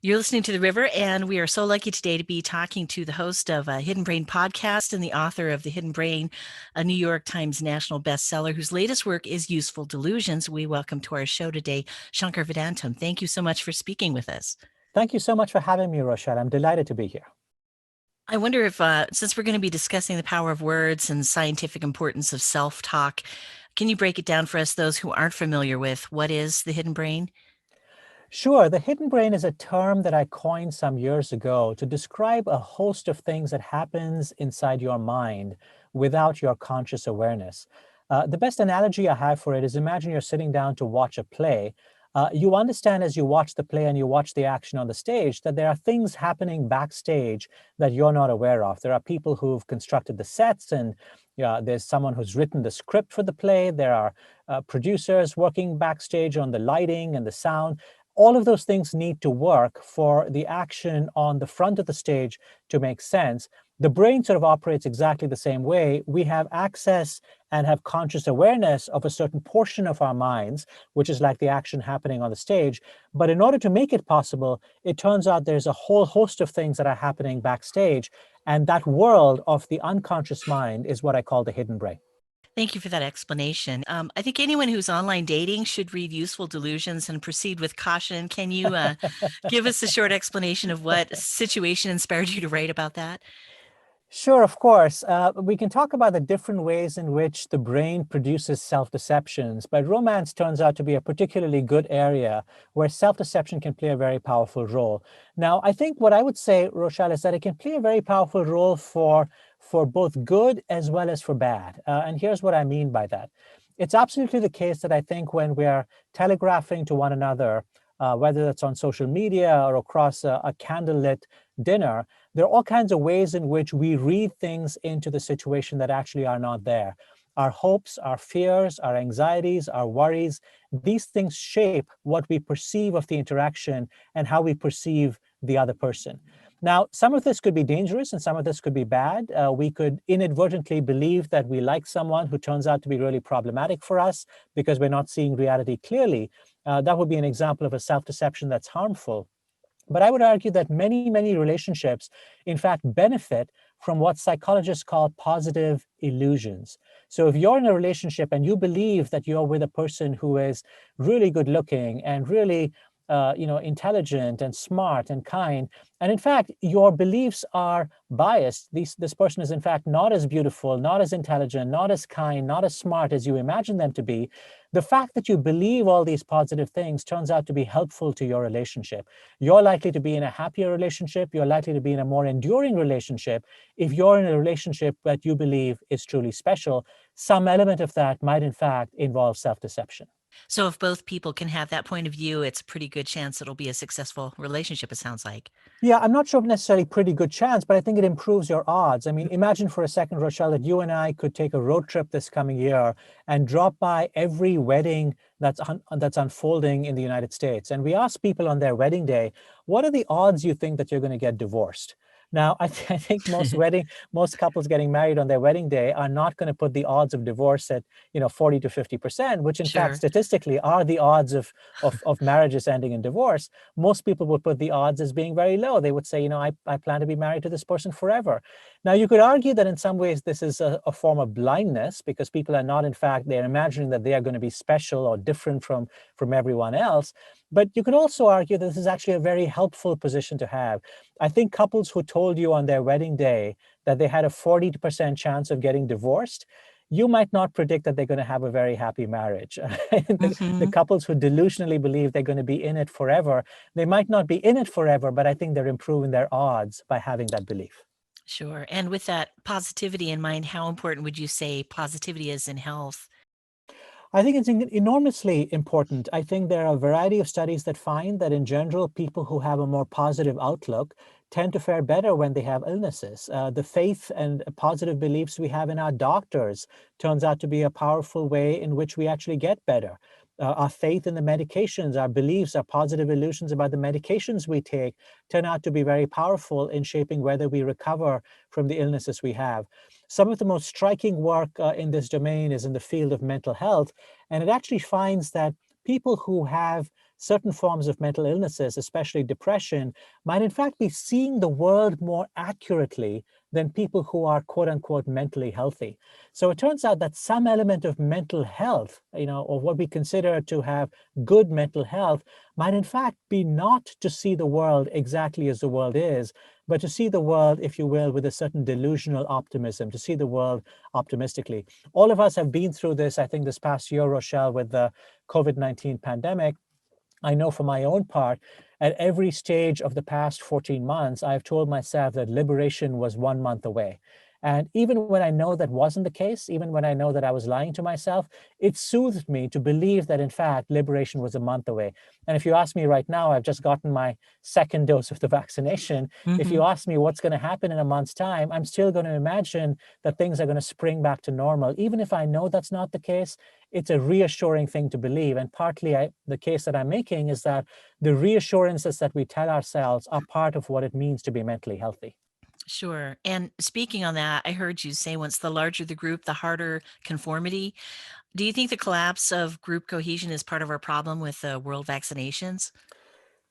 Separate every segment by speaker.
Speaker 1: You're listening to The River, and we are so lucky today to be talking to the host of a Hidden Brain podcast and the author of The Hidden Brain, a New York Times national bestseller, whose latest work is Useful Delusions. We welcome to our show today, Shankar Vedantam. Thank you so much for speaking with us.
Speaker 2: Thank you so much for having me, Rochelle. I'm delighted to be here.
Speaker 1: I wonder if, since we're going to be discussing the power of words and scientific importance of self-talk, can you break it down for us, those who aren't familiar with what is the hidden brain?
Speaker 2: Sure. The hidden brain is a term that I coined some years ago to describe a host of things that happens inside your mind without your conscious awareness. The best analogy I have for it is imagine you're sitting down to watch a play. You understand as you watch the play and you watch the action on the stage that there are things happening backstage that you're not aware of. There are people who've constructed the sets, and there's someone who's written the script for the play. There are producers working backstage on the lighting and the sound. All of those things need to work for the action on the front of the stage to make sense. The brain sort of operates exactly the same way. We have access and have conscious awareness of a certain portion of our minds, which is like the action happening on the stage. But in order to make it possible, it turns out there's a whole host of things that are happening backstage. And that world of the unconscious mind is what I call the hidden brain.
Speaker 1: Thank you for that explanation. I think anyone who's online dating should read Useful Delusions and proceed with caution. Can you give us a short explanation of what situation inspired you to write about that?
Speaker 2: Sure, of course. We can talk about the different ways in which the brain produces self-deceptions, but romance turns out to be a particularly good area where self-deception can play a very powerful role. Now, I think what I would say, Rochelle, is that it can play a very powerful role for both good as well as for bad. And here's what I mean by that. It's absolutely the case that I think when we're telegraphing to one another, whether that's on social media or across a candlelit dinner, there are all kinds of ways in which we read things into the situation that actually are not there. Our hopes, our fears, our anxieties, our worries, these things shape what we perceive of the interaction and how we perceive the other person. Now, some of this could be dangerous and some of this could be bad. We could inadvertently believe that we like someone who turns out to be really problematic for us because we're not seeing reality clearly. That would be an example of a self-deception that's harmful. But I would argue that many, many relationships, in fact, benefit from what psychologists call positive illusions. So if you're in a relationship and you believe that you're with a person who is really good looking and really intelligent and smart and kind, and in fact, your beliefs are biased. This person is in fact not as beautiful, not as intelligent, not as kind, not as smart as you imagine them to be. The fact that you believe all these positive things turns out to be helpful to your relationship. You're likely to be in a happier relationship. You're likely to be in a more enduring relationship if you're in a relationship that you believe is truly special. Some element of that might in fact involve self-deception.
Speaker 1: So if both people can have that point of view, it's a pretty good chance it'll be a successful relationship, it sounds like.
Speaker 2: Yeah, I'm not sure if necessarily pretty good chance, but I think it improves your odds. I mean, imagine for a second, Rochelle, that you and I could take a road trip this coming year and drop by every wedding that's unfolding in the United States. And we ask people on their wedding day, what are the odds you think that you're going to get divorced? Now, I think most couples getting married on their wedding day are not going to put the odds of divorce at 40 to 50%, which in fact
Speaker 1: Sure.
Speaker 2: statistically are the odds of marriages ending in divorce. Most people would put the odds as being very low. They would say, I plan to be married to this person forever. Now, you could argue that in some ways this is a form of blindness because people are not, in fact, they're imagining that they are going to be special or different from everyone else. But you could also argue that this is actually a very helpful position to have. I think couples who told you on their wedding day that they had a 40% chance of getting divorced, you might not predict that they're going to have a very happy marriage. The couples who delusionally believe they're going to be in it forever, they might not be in it forever, but I think they're improving their odds by having that belief.
Speaker 1: Sure. And with that positivity in mind, how important would you say positivity is in health?
Speaker 2: I think it's enormously important. I think there are a variety of studies that find that in general, people who have a more positive outlook tend to fare better when they have illnesses. The faith and positive beliefs we have in our doctors turns out to be a powerful way in which we actually get better. Our faith in the medications, our beliefs, our positive illusions about the medications we take turn out to be very powerful in shaping whether we recover from the illnesses we have. Some of the most striking work in this domain is in the field of mental health, and it actually finds that people who have certain forms of mental illnesses, especially depression, might in fact be seeing the world more accurately than people who are quote unquote mentally healthy. So it turns out that some element of mental health, or what we consider to have good mental health, might in fact be not to see the world exactly as the world is, but to see the world, if you will, with a certain delusional optimism, to see the world optimistically. All of us have been through this, I think, this past year, Rochelle, with the COVID-19 pandemic. I know for my own part, at every stage of the past 14 months, I've told myself that liberation was 1 month away. And even when I know that wasn't the case, even when I know that I was lying to myself, it soothed me to believe that, in fact, liberation was a month away. And if you ask me right now, I've just gotten my second dose of the vaccination. If
Speaker 1: Mm-hmm.
Speaker 2: you ask me what's going to happen in a month's time, I'm still going to imagine that things are going to spring back to normal. Even if I know that's not the case, it's a reassuring thing to believe. And partly the case that I'm making is that the reassurances that we tell ourselves are part of what it means to be mentally healthy.
Speaker 1: Sure. And speaking on that, I heard you say once the larger the group, the harder conformity. Do you think the collapse of group cohesion is part of our problem with world vaccinations?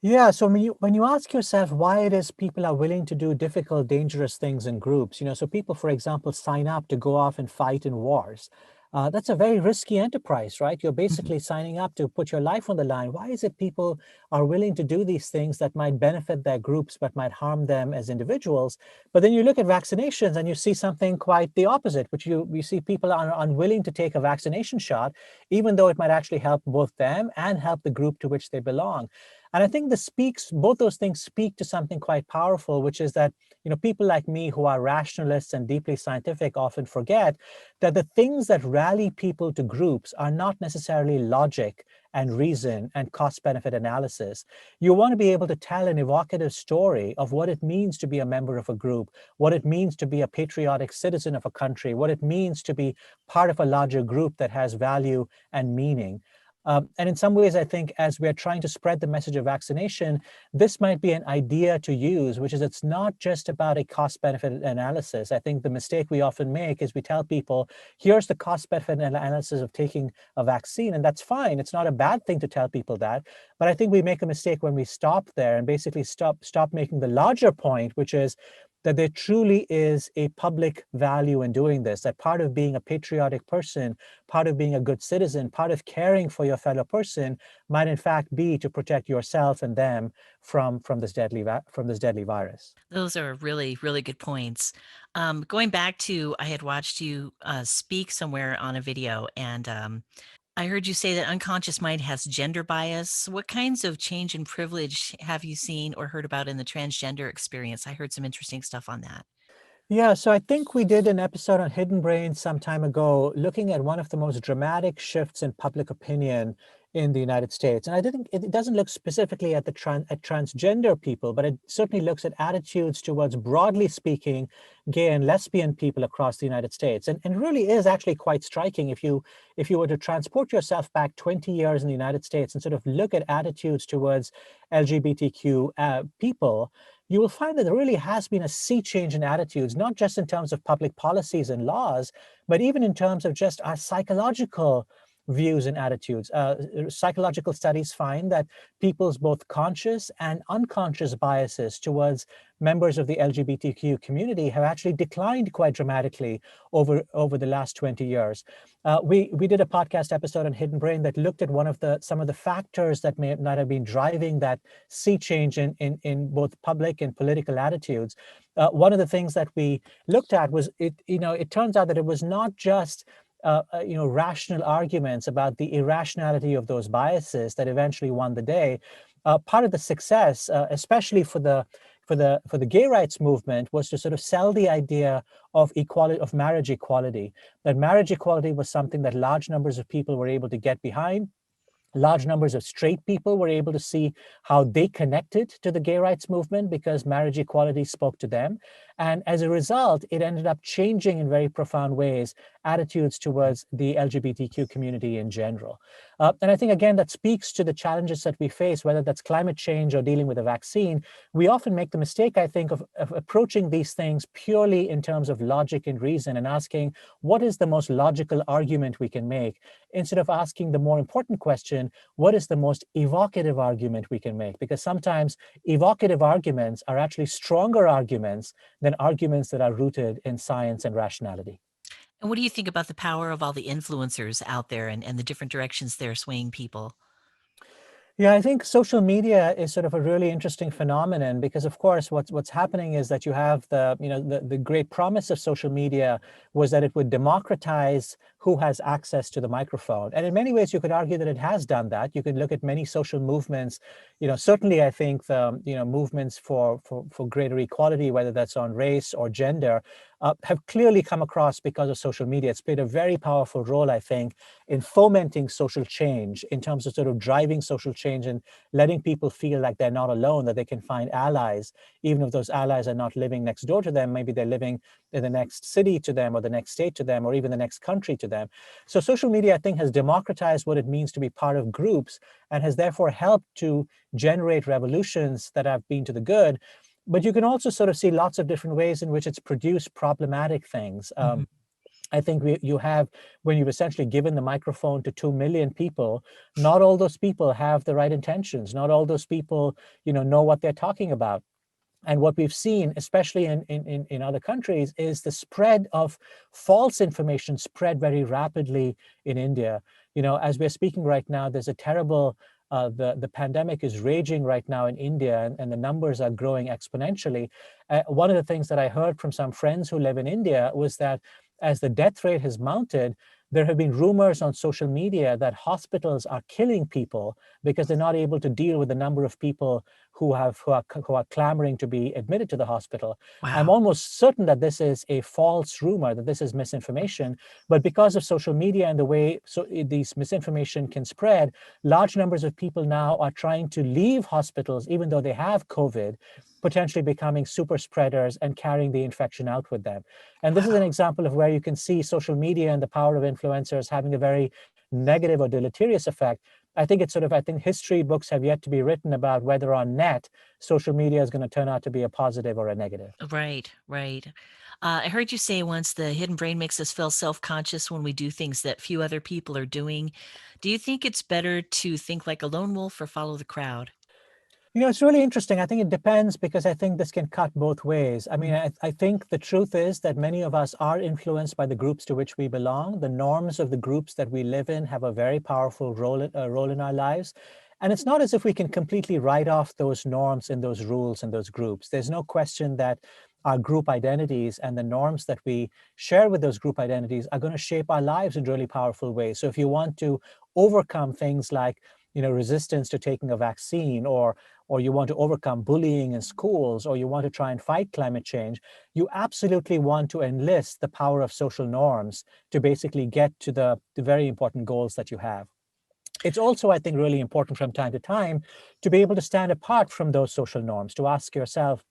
Speaker 2: Yeah, so when you ask yourself why it is people are willing to do difficult, dangerous things in groups, so people, for example, sign up to go off and fight in wars. That's a very risky enterprise, right? You're
Speaker 1: Mhm.
Speaker 2: basically signing up to put your life on the line. Why is it people are willing to do these things that might benefit their groups but might harm them as individuals? But then you look at vaccinations and you see something quite the opposite, which you see people are unwilling to take a vaccination shot, even though it might actually help both them and help the group to which they belong. And I think both those things speak to something quite powerful, which is that, people like me who are rationalists and deeply scientific often forget that the things that rally people to groups are not necessarily logic and reason and cost benefit analysis. You want to be able to tell an evocative story of what it means to be a member of a group, what it means to be a patriotic citizen of a country, what it means to be part of a larger group that has value and meaning. And in some ways, I think as we're trying to spread the message of vaccination, this might be an idea to use, which is it's not just about a cost benefit analysis. I think the mistake we often make is we tell people, here's the cost benefit analysis of taking a vaccine, and that's fine. It's not a bad thing to tell people that. But I think we make a mistake when we stop there and basically stop making the larger point, which is that there truly is a public value in doing this, that part of being a patriotic person, part of being a good citizen, part of caring for your fellow person might in fact be to protect yourself and them from this deadly virus.
Speaker 1: Those are really, really good points. Going back to, I had watched you speak somewhere on a video, and I heard you say that unconscious mind has gender bias. What kinds of change in privilege have you seen or heard about in the transgender experience? I heard some interesting stuff on that.
Speaker 2: Yeah, so I think we did an episode on hidden brains some time ago, looking at one of the most dramatic shifts in public opinion in the United States. And I didn't, it doesn't look specifically at at transgender people, but it certainly looks at attitudes towards, broadly speaking, gay and lesbian people across the United States. And really is actually quite striking if you were to transport yourself back 20 years in the United States and sort of look at attitudes towards LGBTQ people. You will find that there really has been a sea change in attitudes, not just in terms of public policies and laws, but even in terms of just our psychological views and attitudes. Psychological studies find that people's both conscious and unconscious biases towards members of the LGBTQ community have actually declined quite dramatically over the last 20 years. We did a podcast episode on Hidden Brain that looked at some of the factors that may not have been driving that sea change in both public and political attitudes. One of the things that we looked at was it turns out that it was not just rational arguments about the irrationality of those biases that eventually won the day. Part of the success, especially for the gay rights movement, was to sort of sell the idea of equality, of marriage equality. That marriage equality was something that large numbers of people were able to get behind. Large numbers of straight people were able to see how they connected to the gay rights movement because marriage equality spoke to them. And as a result, it ended up changing in very profound ways attitudes towards the LGBTQ community in general. And I think, again, that speaks to the challenges that we face, whether that's climate change or dealing with a vaccine. We often make the mistake, I think, of approaching these things purely in terms of logic and reason and asking, what is the most logical argument we can make, instead of asking the more important question, what is the most evocative argument we can make? Because sometimes evocative arguments are actually stronger arguments than arguments that are rooted in science and rationality.
Speaker 1: And what do you think about the power of all the influencers out there and the different directions they're swaying people?
Speaker 2: Yeah, I think social media is sort of a really interesting phenomenon because, of course, what's happening is that you have the great promise of social media was that it would democratize who has access to the microphone, and in many ways you could argue that it has done that. You could look at many social movements, certainly I think the movements for greater equality, whether that's on race or gender, have clearly come across because of social media. It's played a very powerful role, I think, in fomenting social change, in terms of sort of driving social change and letting people feel like they're not alone, that they can find allies, even if those allies are not living next door to them. Maybe they're living in the next city to them, or the next state to them, or even the next country to them. So social media, I think, has democratized what it means to be part of groups and has therefore helped to generate revolutions that have been to the good. But you can also sort of see lots of different ways in which it's produced problematic things.
Speaker 1: Mhm.
Speaker 2: I think you have, when you've essentially given the microphone to 2 million people, not all those people have the right intentions. Not all those people, know what they're talking about. And what we've seen, especially in other countries, is the spread of false information spread very rapidly in India. As we're speaking right now, there's a terrible, the pandemic is raging right now in India, and the numbers are growing exponentially. One of the things that I heard from some friends who live in India was that as the death rate has mounted, there have been rumors on social media that hospitals are killing people because they're not able to deal with the number of people who are clamoring to be admitted to the hospital. I'm
Speaker 1: Wow.
Speaker 2: almost certain that this is a false rumor, that this is misinformation. But because of social media and the way these misinformation can spread, large numbers of people now are trying to leave hospitals, even though they have COVID, potentially becoming super spreaders and carrying the infection out with them. And this is an
Speaker 1: Wow.
Speaker 2: example of where you can see social media and the power of influencers having a very negative or deleterious effect. I think history books have yet to be written about whether on net social media is going to turn out to be a positive or a negative.
Speaker 1: Right, right. I heard you say once the hidden brain makes us feel self-conscious when we do things that few other people are doing. Do you think it's better to think like a lone wolf or follow the crowd?
Speaker 2: It's really interesting. I think it depends because I think this can cut both ways. I mean,
Speaker 1: Mhm.
Speaker 2: I think the truth is that many of us are influenced by the groups to which we belong. The norms of the groups that we live in have a very powerful role in our lives. And it's not as if we can completely write off those norms and those rules and those groups. There's no question that our group identities and the norms that we share with those group identities are going to shape our lives in really powerful ways. So if you want to overcome things like, resistance to taking a vaccine, or you want to overcome bullying in schools, or you want to try and fight climate change, you absolutely want to enlist the power of social norms to basically get to the very important goals that you have. It's also, I think, really important from time to time to be able to stand apart from those social norms, to ask yourself,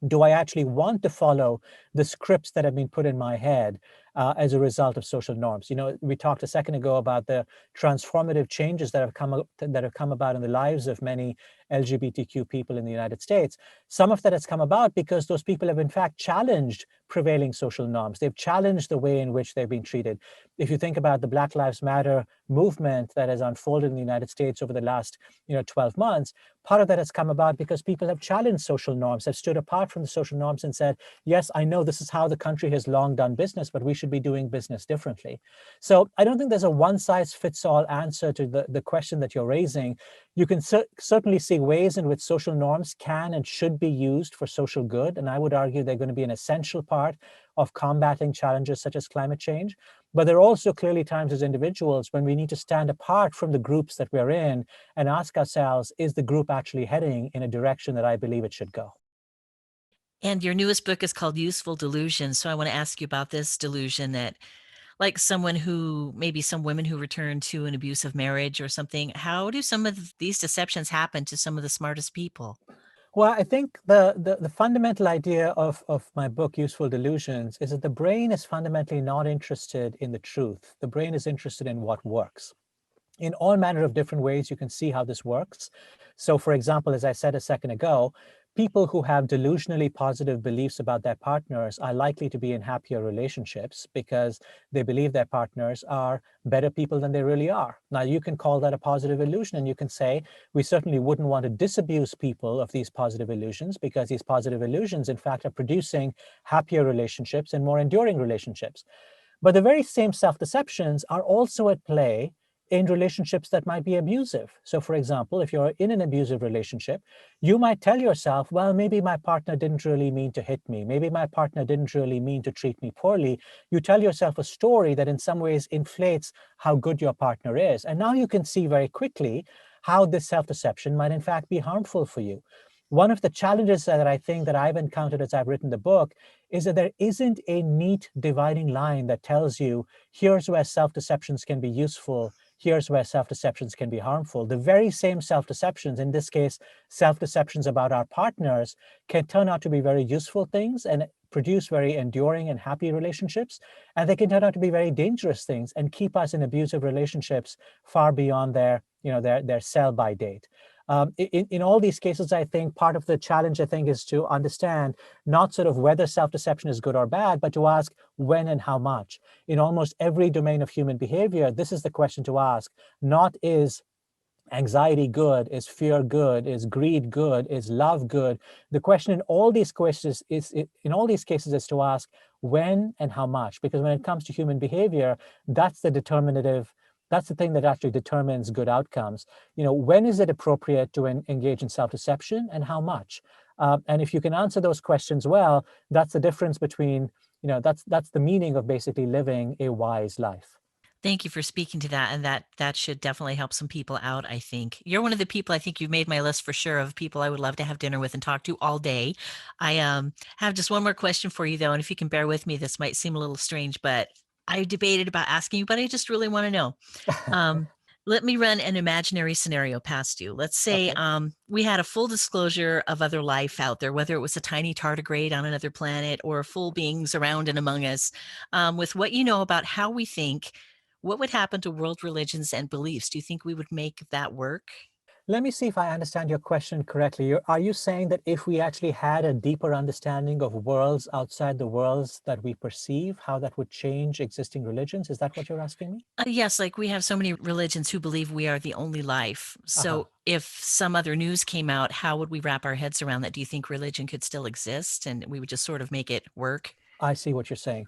Speaker 2: do I actually want to follow the scripts that have been put in my head as a result of social norms? We talked a second ago about the transformative changes that have come about in the lives of many LGBTQ people in the United States. Some of that has come about because those people have in fact challenged prevailing social norms. They've challenged the way in which they've been treated. If you think about the Black Lives Matter movement that has unfolded in the United States over the last 12 months, part of that has come about because people have challenged social norms, have stood apart from the social norms and said, yes, I know this is how the country has long done business, but we should be doing business differently. So I don't think there's a one size fits all answer to the question that you're raising. You can certainly see ways in which social norms can and should be used for social good. And I would argue they're going to be an essential part of combating challenges such as climate change. But there are also clearly times as individuals when we need to stand apart from the groups that we're in and ask ourselves, is the group actually heading in a direction that I believe it should go?
Speaker 1: And your newest book is called Useful Delusions. So I want to ask you about this delusion that, like someone who, maybe some women who return to an abusive marriage or something, how do some of these deceptions happen to some of the smartest people?
Speaker 2: Well, I think the fundamental idea of my book, Useful Delusions, is that the brain is fundamentally not interested in the truth. The brain is interested in what works. In all manner of different ways, you can see how this works. So, for example, as I said a second ago, people who have delusionally positive beliefs about their partners are likely to be in happier relationships because they believe their partners are better people than they really are. Now, you can call that a positive illusion, and you can say, we certainly wouldn't want to disabuse people of these positive illusions because these positive illusions, in fact, are producing happier relationships and more enduring relationships. But the very same self-deceptions are also at play in relationships that might be abusive. So for example, if you're in an abusive relationship, you might tell yourself, well, maybe my partner didn't really mean to hit me. Maybe my partner didn't really mean to treat me poorly. You tell yourself a story that in some ways inflates how good your partner is. And now you can see very quickly how this self-deception might in fact be harmful for you. One of the challenges that I think that I've encountered as I've written the book is that there isn't a neat dividing line that tells you, here's where self-deceptions can be useful, here's where self-deceptions can be harmful. The very same self-deceptions, in this case, self-deceptions about our partners, can turn out to be very useful things and produce very enduring and happy relationships. And they can turn out to be very dangerous things and keep us in abusive relationships far beyond their sell-by date. In all these cases, I think part of the challenge, I think, is to understand not sort of whether self-deception is good or bad, but to ask when and how much. In almost every domain of human behavior, this is the question to ask, not is anxiety good, is fear good, is greed good, is love good. The question in all these questions in all these cases is to ask when and how much, because when it comes to human behavior, that's the determinative. That's the thing that actually determines good outcomes. When is it appropriate to engage in self-deception and how much? And if you can answer those questions well, that's the difference between, that's the meaning of basically living a wise life.
Speaker 1: Thank you for speaking to that, and that should definitely help some people out, I think. You're one of the people I think you've made my list for sure of people I would love to have dinner with and talk to all day. I have just one more question for you though, and if you can bear with me, this might seem a little strange, but I debated about asking you, but I just really want to know. Um, Let me run an imaginary scenario past you. Let's say
Speaker 2: Okay.
Speaker 1: we had a full disclosure of other life out there, whether it was a tiny tardigrade on another planet or full beings around and among us. With what you know about how we think, what would happen to world religions and beliefs? Do you think we would make that work?
Speaker 2: Let me see if I understand your question correctly. Are you saying that if we actually had a deeper understanding of worlds outside the worlds that we perceive, how that would change existing religions? Is that what you're asking me?
Speaker 1: Yes, like we have so many religions who believe we are the only life.
Speaker 2: Uh-huh.
Speaker 1: So if some other news came out, how would we wrap our heads around that? Do you think religion could still exist and we would just sort of make it work?
Speaker 2: I see what you're saying.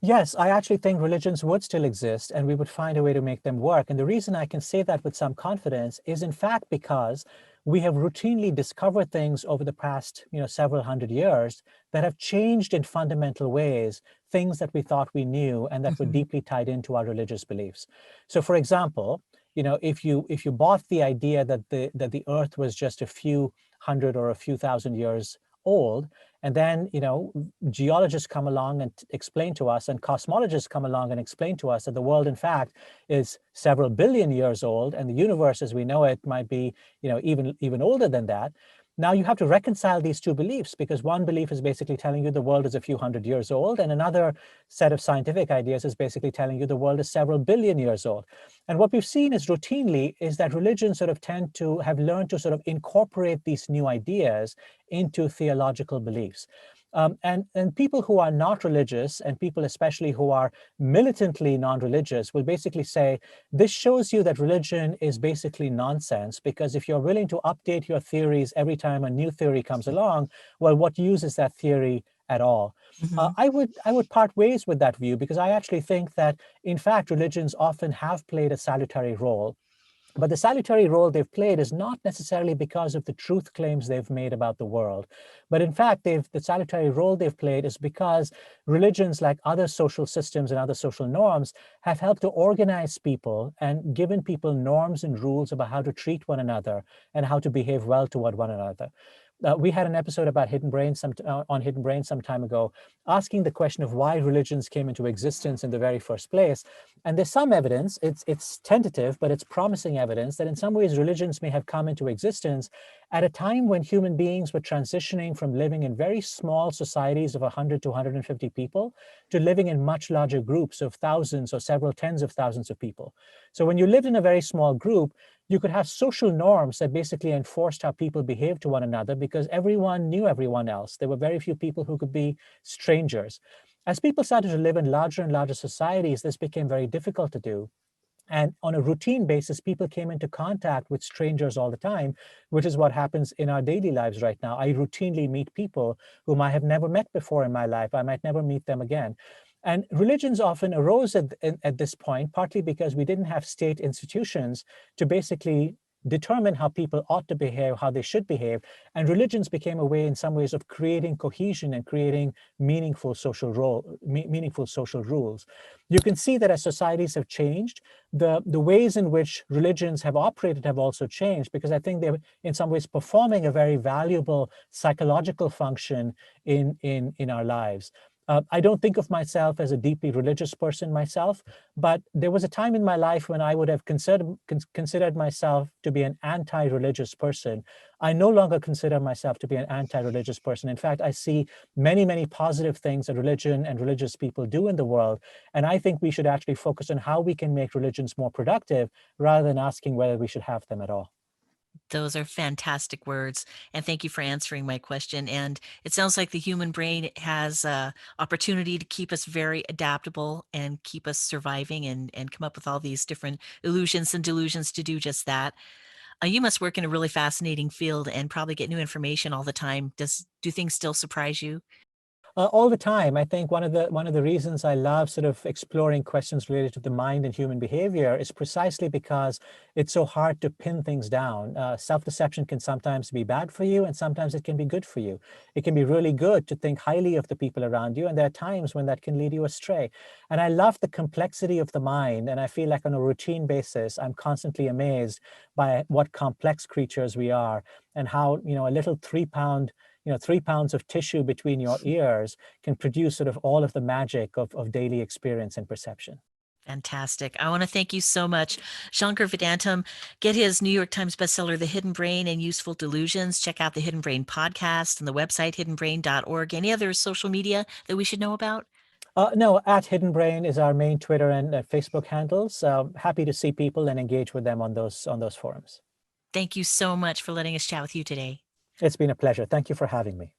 Speaker 2: Yes, I actually think religions would still exist and we would find a way to make them work. And the reason I can say that with some confidence is in fact because we have routinely discovered things over the past, several hundred years that have changed in fundamental ways, things that we thought we knew and that were
Speaker 1: Mhm.
Speaker 2: deeply tied into our religious beliefs. So for example, if you bought the idea that the earth was just a few hundred or a few thousand years old, and then, geologists come along and explain to us, and cosmologists come along and explain to us that the world, in fact, is several billion years old, and the universe as we know it might be, even older than that. Now you have to reconcile these two beliefs because one belief is basically telling you the world is a few hundred years old, and another set of scientific ideas is basically telling you the world is several billion years old. And what we've seen is routinely is that religions sort of tend to have learned to sort of incorporate these new ideas into theological beliefs. And people who are not religious and people especially who are militantly non-religious will basically say, this shows you that religion is basically nonsense because if you're willing to update your theories every time a new theory comes along, well, what use is that theory at all?
Speaker 1: Mhm.
Speaker 2: I would part ways with that view because I actually think that, in fact, religions often have played a salutary role. But the salutary role they've played is not necessarily because of the truth claims they've made about the world. But in fact, the salutary role they've played is because religions, like other social systems and other social norms, have helped to organize people and given people norms and rules about how to treat one another and how to behave well toward one another. We had an episode about hidden brain on hidden brain some time ago, asking the question of why religions came into existence in the very first place. And there's some evidence, it's tentative, but it's promising evidence that in some ways religions may have come into existence at a time when human beings were transitioning from living in very small societies of 100 to 150 people to living in much larger groups of thousands or several tens of thousands of people. So when you lived in a very small group, you could have social norms that basically enforced how people behaved to one another because everyone knew everyone else. There were very few people who could be strangers. As people started to live in larger and larger societies, this became very difficult to do. And on a routine basis, people came into contact with strangers all the time, which is what happens in our daily lives right now. I routinely meet people whom I have never met before in my life. I might never meet them again. And religions often arose at this point, partly because we didn't have state institutions to basically determine how people ought to behave, how they should behave. And religions became a way in some ways of creating cohesion and creating meaningful social rules. You can see that as societies have changed, the ways in which religions have operated have also changed, because I think they're in some ways performing a very valuable psychological function in our lives. I don't think of myself as a deeply religious person myself, but there was a time in my life when I would have considered myself to be an anti-religious person. I no longer consider myself to be an anti-religious person. In fact, I see many, many positive things that religion and religious people do in the world. And I think we should actually focus on how we can make religions more productive rather than asking whether we should have them at all.
Speaker 1: Those are fantastic words. And thank you for answering my question. And it sounds like the human brain has opportunity to keep us very adaptable and keep us surviving and come up with all these different illusions and delusions to do just that. You must work in a really fascinating field and probably get new information all the time. Do things still surprise you?
Speaker 2: All the time. I think one of the reasons I love sort of exploring questions related to the mind and human behavior is precisely because it's so hard to pin things down. Self-deception can sometimes be bad for you, and sometimes it can be good for you. It can be really good to think highly of the people around you, and there are times when that can lead you astray. And I love the complexity of the mind, and I feel like on a routine basis, I'm constantly amazed by what complex creatures we are, and how, a little 3 pounds of tissue between your ears can produce sort of all of the magic of daily experience and perception.
Speaker 1: Fantastic. I want to thank you so much. Shankar Vedantam, get his New York Times bestseller, The Hidden Brain and Useful Delusions. Check out the Hidden Brain podcast and the website hiddenbrain.org. Any other social media that we should know about?
Speaker 2: No, at Hidden Brain is our main Twitter and Facebook handles. Happy to see people and engage with them on those forums.
Speaker 1: Thank you so much for letting us chat with you today.
Speaker 2: It's been a pleasure. Thank you for having me.